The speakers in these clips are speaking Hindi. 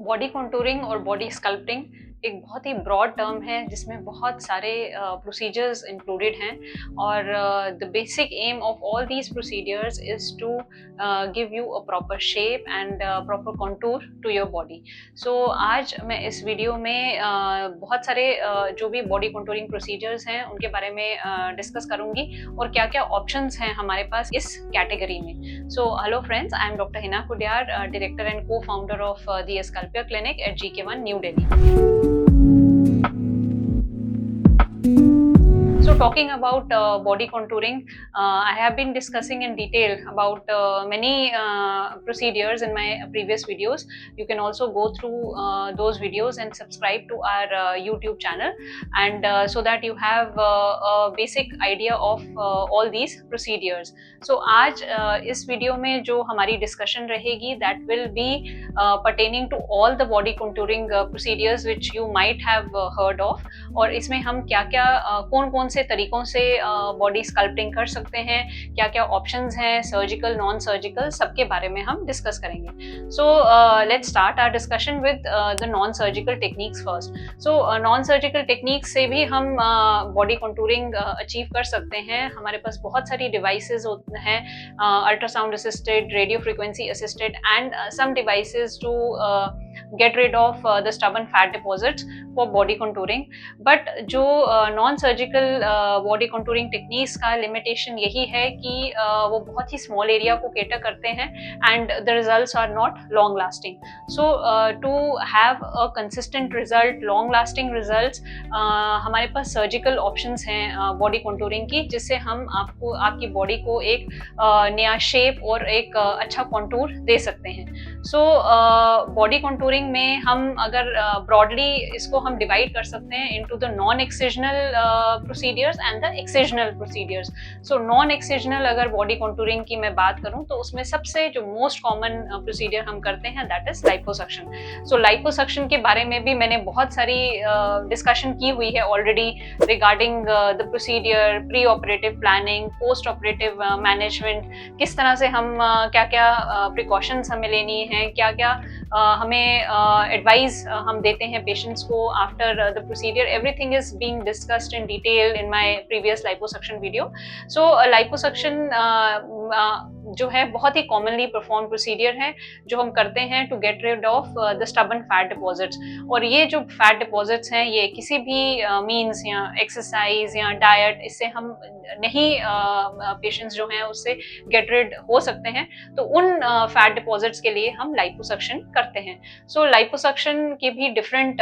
बॉडी कॉन्टूरिंग और बॉडी स्कल्पटिंग एक बहुत ही ब्रॉड टर्म है जिसमें बहुत सारे प्रोसीजर्स इंक्लूडेड हैं और the basic aim of all these procedures is to give you a proper shape and proper contour to your body. So आज मैं इस वीडियो में बहुत सारे जो भी बॉडी कॉन्टूरिंग प्रोसीजर्स हैं उनके बारे में डिस्कस करूंगी और क्या क्या ऑप्शंस हैं हमारे पास इस कैटेगरी में। So hello friends, I am doctor Hina Kudiyar, director and co founder of the Sculpier clinic at GK1 new Delhi. So talking about body contouring, I have been discussing in detail about many procedures in my previous videos. You can also go through those videos and subscribe to our YouTube channel, and so that you have a basic idea of all these procedures. So आज इस वीडियो में जो हमारी discussion रहेगी that will be pertaining to all the body contouring procedures which you might have heard of, और इसमें हम क्या-क्या कौन-कौन से तरीकों से बॉडी स्कल्पटिंग कर सकते हैं, क्या क्या ऑप्शंस हैं, सर्जिकल नॉन सर्जिकल, सबके बारे में हम डिस्कस करेंगे। So let's start our discussion with the non surgical techniques first. So non surgical techniques से भी हम बॉडी कॉन्टूरिंग अचीव कर सकते हैं। हमारे पास बहुत सारी डिवाइसेस हैं, ultrasound assisted, radio frequency assisted and some devices to get rid of the stubborn fat deposits for body contouring. But जो non surgical body contouring techniques का लिमिटेशन यही है कि वो बहुत ही स्मॉल एरिया को केटर करते हैं and the results are not long lasting. So to have a consistent result, long lasting results, हमारे पास सर्जिकल ऑप्शंस हैं बॉडी कॉन्टूरिंग की, जिससे हम आपकी बॉडी को एक नया शेप और एक अच्छा कॉन्टूर दे सकते हैं। सो बॉडी कॉन्टूरिंग में हम अगर ब्रॉडली इसको हम डिवाइड कर सकते हैं into the non excisional procedures and the excisional procedures. So non excisional अगर बॉडी कॉन्टूरिंग की मैं बात करूं तो उसमें सबसे जो मोस्ट कॉमन प्रोसीजर हम करते हैं that is liposuction. So liposuction के बारे में भी मैंने बहुत सारी डिस्कशन की हुई है already regarding the procedure, pre operative planning, post operative management, किस तरह से हम क्या क्या प्रिकॉशंस हमें लेनी है, क्या क्या हमें एडवाइस हम देते हैं पेशेंट्स को after the procedure. Everything is being discussed in detail in my previous liposuction video. So liposuction जो है बहुत ही कॉमनली परफॉर्म प्रोसीजर है जो हम करते हैं to get rid of the stubborn fat deposits. और ये जो फैट डिपॉजिट्स हैं ये किसी भी मीन्स या एक्सरसाइज या डाइट, इससे हम नहीं पेशेंट्स जो हैं उससे गेट रिड हो सकते हैं। तो उन फैट डिपॉजिट्स के लिए हम लाइपोसक्शन करते हैं। सो लाइपोसक्शन के भी डिफरेंट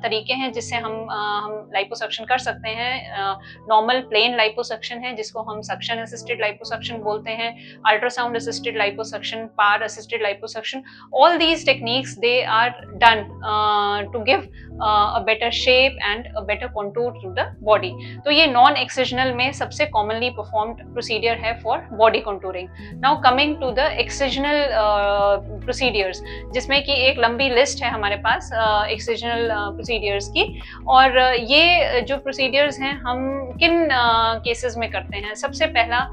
तरीके हैं जिससे हम लाइपोसक्शन कर सकते हैं। नॉर्मल प्लेन लाइपोसक्शन है जिसको हम सक्शन असिस्टेड लाइपोसक्शन बोलते हैं, ultrasound assisted liposuction, PAR assisted liposuction. All these techniques, they are done to give a better shape and a better contour to the body. तो ये non excisional में सबसे commonly performed procedure है for body contouring. Now coming to the excisional procedures, जिसमें कि एक लंबी लिस्ट है हमारे पास excisional procedures की, और ये जो procedures हैं हम किन केसेस में करते हैं। सबसे पहला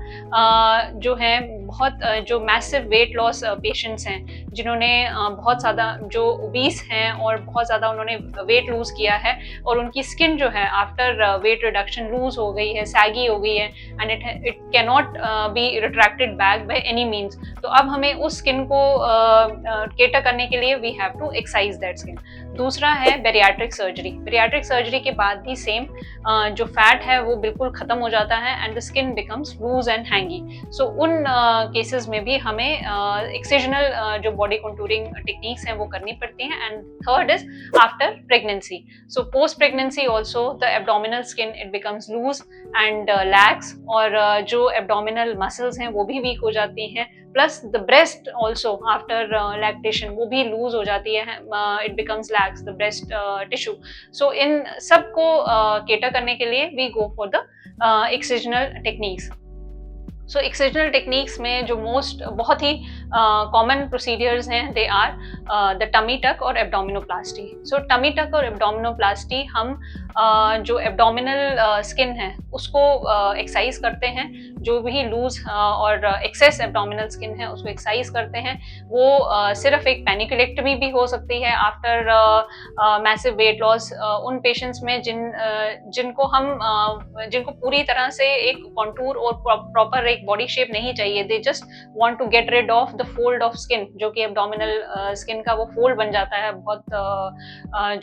जो है बहुत जो मैसिव वेट लॉस पेशेंट्स हैं जिन्होंने बहुत ज़्यादा जो ओबीस हैं और बहुत ज़्यादा उन्होंने वेट लूज़ किया है और उनकी स्किन जो है आफ्टर वेट रिडक्शन लूज़ हो गई है, सैगी हो गई है and it can not be retracted back by any means. तो अब हमें उस स्किन को केटर करने के लिए we have to exercise that skin. दूसरा है बेरियाट्रिक सर्जरी। बेरियाट्रिक सर्जरी के बाद भी सेम जो फैट है वो बिल्कुल ख़त्म हो जाता है and the skin becomes loose and hangy. सो उन केसेस में भी हमें एक्सिजनल जो बॉडी कॉन्टूरिंग टेक्निक्स हैं वो करनी पड़ती हैं। And third is after pregnancy. So post pregnancy also the abdominal skin it becomes loose and lax, और जो एब्डोमिनल मसल्स हैं वो भी वीक हो जाती हैं, plus the breast also after lactation वो भी लूज हो जाती है, it becomes lax the breast tissue. So इन सबको केटर करने के लिए we go for the excisional techniques. So excisional techniques में जो बहुत ही कॉमन प्रोसीडियर्स हैं they are the tummy tuck और एब्डोमिनोप्लास्टी। सो टमी टक और एब्डोमिनोप्लास्टी हम जो एब्डोमिनल स्किन है उसको एक्सरसाइज करते हैं, जो भी लूज और एक्सेस एब्डोमिनल स्किन है उसको एक्सरसाइज करते हैं। वो सिर्फ एक पेनिकुलेक्टमी भी हो सकती है आफ्टर मैसिव वेट लॉस उन पेशेंट्स में जिनको पूरी तरह से एक कॉन्टूर और प्रॉपर एक बॉडी शेप नहीं चाहिए। They just want to get rid of the fold of skin, जो कि एब्डोमिनल स्किन का वो फोल्ड बन जाता है बहुत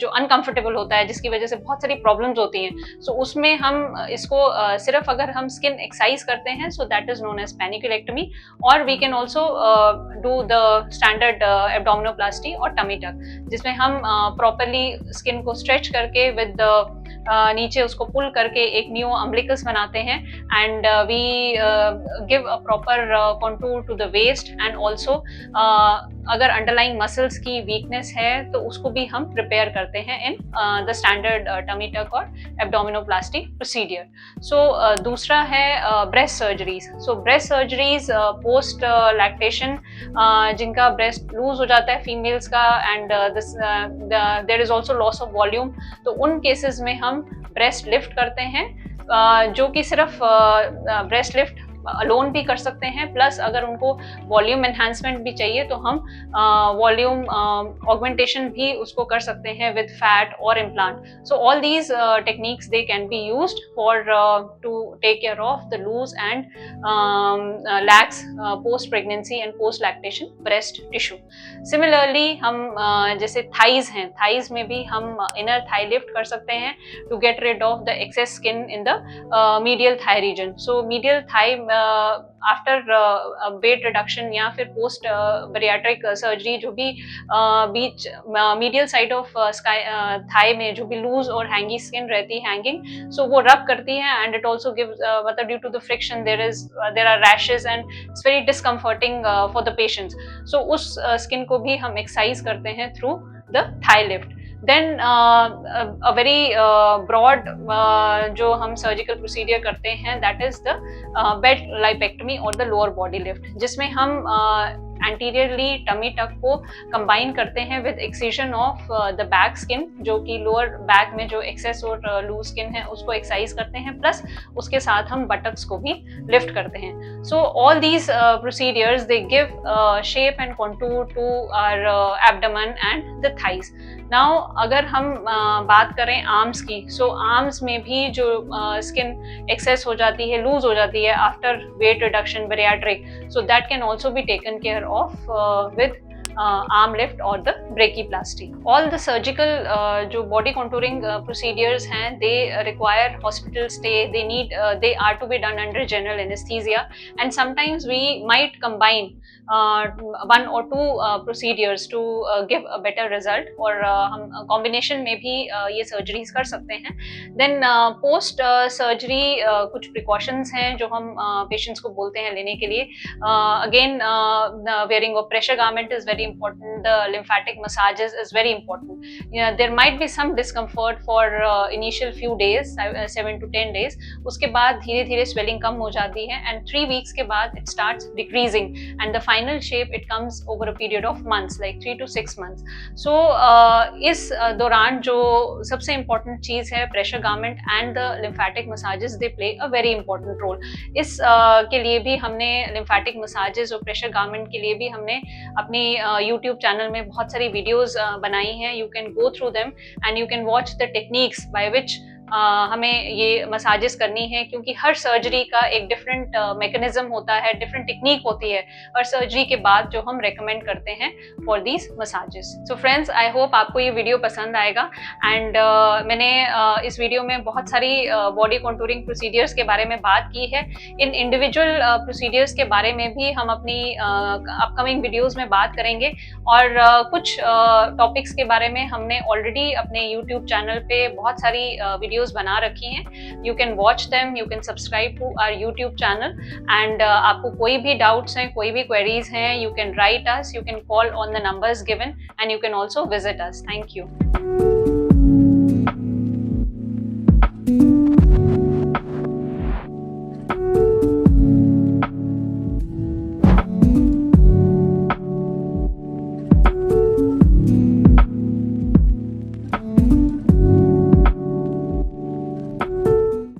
जो अनकंफर्टेबल होता है, जिसकी वजह से बहुत सारी प्रॉब्लम्स होती हैं। सो उसमें हम इसको सिर्फ अगर हम स्किन एक्सरसाइज करते हैं, so that is known as panniculectomy, और we can also do the standard abdominoplasty और टमी टक, जिसमें हम प्रॉपरली स्किन को स्ट्रेच करके विद नीचे उसको पुल करके एक न्यू अम्बिलिकस बनाते हैं, and we give a proper contour to the waist, and also अगर अंडरलाइंग मसल्स की वीकनेस है तो उसको भी हम प्रिपेयर करते हैं in the standard tummy tuck और एब्डोमिनोप्लास्टी प्रोसीडियर। सो दूसरा है breast surgeries. So breast surgeries post lactation, जिनका ब्रेस्ट लूज हो जाता है फीमेल्स का, and there is also loss of volume, तो उन केसेस में हम ब्रेस्ट लिफ्ट करते हैं, जो कि सिर्फ ब्रेस्ट लिफ्ट अलोन भी कर सकते हैं, प्लस अगर उनको वॉल्यूम एनहांसमेंट भी चाहिए तो हम वॉल्यूम ऑगमेंटेशन भी उसको कर सकते हैं विद फैट और implant. So all these techniques they can be used for to take care of the loose and lax post pregnancy and post lactation breast tissue. Similarly हम जैसे थाइज हैं, थाइज में भी हम इनर थाई लिफ्ट कर सकते हैं to get rid of the excess skin in the medial thigh region. So medial thigh after weight reduction या फिर पोस्ट बैरियाट्रिक सर्जरी, जो भी बीच मीडियल साइड ऑफ थाई में जो भी लूज और हैंगी स्किन रहती है, हैंगिंग, सो वो रब करती है, एंड इट ऑल्सो गिव्स मतलब due to the friction there are rashes and it's very discomforting for the patients. So उस स्किन को भी हम एक्सरसाइज करते हैं through the thigh lift. Then a very broad जो हम सर्जिकल प्रोसीडियर करते हैं, that is the bed lipectomy और the lower body lift, जिसमें हम एंटीरियरली टमी टक को कंबाइन करते हैं with excision of the back skin, जो कि लोअर बैक में जो एक्सेस और लूज स्किन है उसको एक्सरसाइज करते हैं, प्लस उसके साथ हम बटक्स को भी लिफ्ट करते हैं। So all these procedures they give shape and contour to our abdomen and the thighs. Now अगर हम बात करें आर्म्स की, सो आर्म्स में भी जो स्किन एक्सेस हो जाती है, लूज हो जाती है after weight reduction bariatric, so that can also be taken care of with arm lift or the brachyplasty. All the surgical जो body contouring procedures हैं, they require hospital stay. They are to be done under general anesthesia, and sometimes we might combine one or two procedures to give a better result, और हम combination में भी ये surgeries कर सकते हैं। Then post surgery कुछ precautions हैं जो हम patients को बोलते हैं लेने के लिए। Again, wearing of pressure garment is very important. The lymphatic massages is very important. There might be some discomfort for initial few days, 7 to 10 days. उसके बाद धीरे धीरे swelling कम हो जाती है, and 3 weeks के बाद it starts decreasing, and the final shape it comes over a period of months, like 3 to 6 months. So इस दौरान जो सबसे important चीज है, pressure garment and the lymphatic massages, they play a very important role. इस के लिए भी हमने lymphatic massages और pressure garment के लिए भी हमने अपनी YouTube चैनल में बहुत सारी वीडियोस बनाई हैं। You can go through them and you can watch the techniques by which हमें ये मसाजेस करनी है, क्योंकि हर सर्जरी का एक डिफरेंट मैकेनिज्म होता है, डिफरेंट टेक्निक होती है और सर्जरी के बाद जो हम रेकमेंड करते हैं for these massages. So friends, I hope आपको ये वीडियो पसंद आएगा, एंड मैंने इस वीडियो में बहुत सारी बॉडी कॉन्टूरिंग प्रोसीडियर्स के बारे में बात की है। इन इंडिविजुअल प्रोसीडियर्स के बारे में भी हम अपनी अपकमिंग वीडियोज़ में बात करेंगे, और कुछ टॉपिक्स के बारे में हमने ऑलरेडी अपने यूट्यूब चैनल पे बहुत सारी वीडियोस बना रखी हैं। You can watch them, you can subscribe to our YouTube channel, and आपको कोई भी डाउट्स हैं, कोई भी क्वेरीज हैं, you can write us, you can call on the numbers given, and you can also visit us. Thank you.